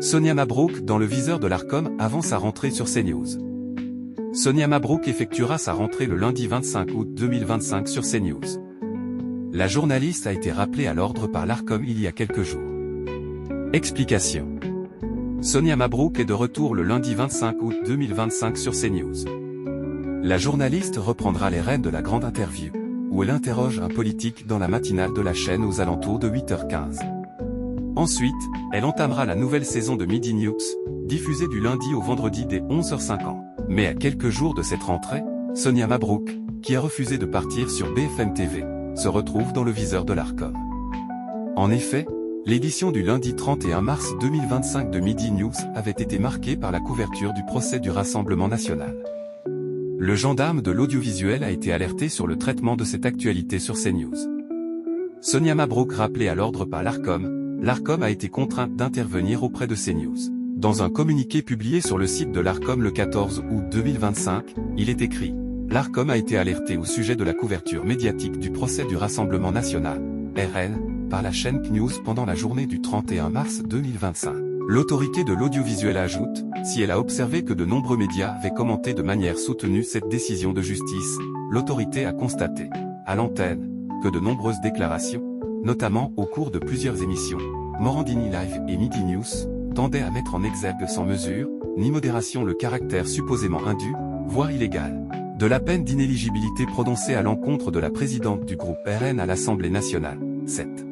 Sonia Mabrouk dans le viseur de l'Arcom avant sa rentrée sur CNews. Sonia Mabrouk effectuera sa rentrée le lundi 25 août 2025 sur CNews. La journaliste a été rappelée à l'ordre par l'Arcom il y a quelques jours. Explication. Sonia Mabrouk est de retour le lundi 25 août 2025 sur CNews. La journaliste reprendra les rênes de la grande interview, où elle interroge un politique dans la matinale de la chaîne aux alentours de 8h15. Ensuite, elle entamera la nouvelle saison de Midi News, diffusée du lundi au vendredi dès 11h50. Mais à quelques jours de cette rentrée, Sonia Mabrouk, qui a refusé de partir sur BFM TV, se retrouve dans le viseur de l'Arcom. En effet, l'édition du lundi 31 mars 2025 de Midi News avait été marquée par la couverture du procès du Rassemblement national. Le gendarme de l'audiovisuel a été alerté sur le traitement de cette actualité sur CNews. Sonia Mabrouk rappelée à l'ordre par l'Arcom a été contrainte d'intervenir auprès de CNews. Dans un communiqué publié sur le site de l'Arcom le 14 août 2025, il est écrit « L'Arcom a été alerté au sujet de la couverture médiatique du procès du Rassemblement national, RN, par la chaîne CNews pendant la journée du 31 mars 2025. » L'autorité de l'audiovisuel ajoute, si elle a observé que de nombreux médias avaient commenté de manière soutenue cette décision de justice, l'autorité a constaté, à l'antenne, que de nombreuses déclarations, notamment au cours de plusieurs émissions, Morandini Live et Midi News, tendaient à mettre en exergue sans mesure, ni modération le caractère supposément indu, voire illégal, de la peine d'inéligibilité prononcée à l'encontre de la présidente du groupe RN à l'Assemblée nationale, cette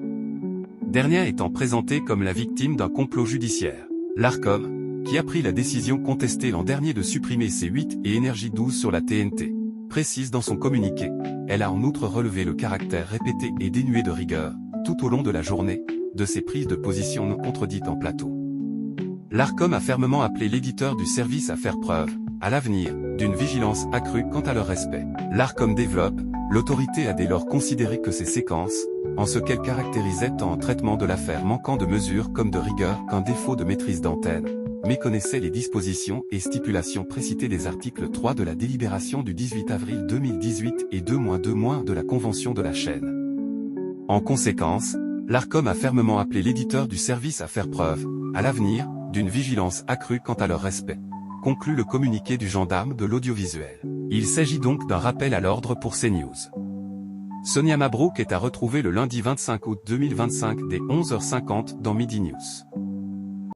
dernière étant présentée comme la victime d'un complot judiciaire. L'Arcom, qui a pris la décision contestée l'an dernier de supprimer C8 et Énergie 12 sur la TNT, précise dans son communiqué, elle a en outre relevé le caractère répété et dénué de rigueur, tout au long de la journée, de ses prises de position non contredites en plateau. L'Arcom a fermement appelé l'éditeur du service à faire preuve, à l'avenir, d'une vigilance accrue quant à leur respect. L'Arcom développe, l'autorité a dès lors considéré que ces séquences, en ce qu'elles caractérisaient tant un traitement de l'affaire manquant de mesure comme de rigueur qu'un défaut de maîtrise d'antenne, méconnaissaient les dispositions et stipulations précitées des articles 3 de la délibération du 18 avril 2018 et 2-2- de la convention de la chaîne. En conséquence, l'Arcom a fermement appelé l'éditeur du service à faire preuve, à l'avenir, d'une vigilance accrue quant à leur respect, conclut le communiqué du gendarme de l'audiovisuel. Il s'agit donc d'un rappel à l'ordre pour CNews. Sonia Mabrouk est à retrouver le lundi 25 août 2025 dès 11h50 dans Midi News.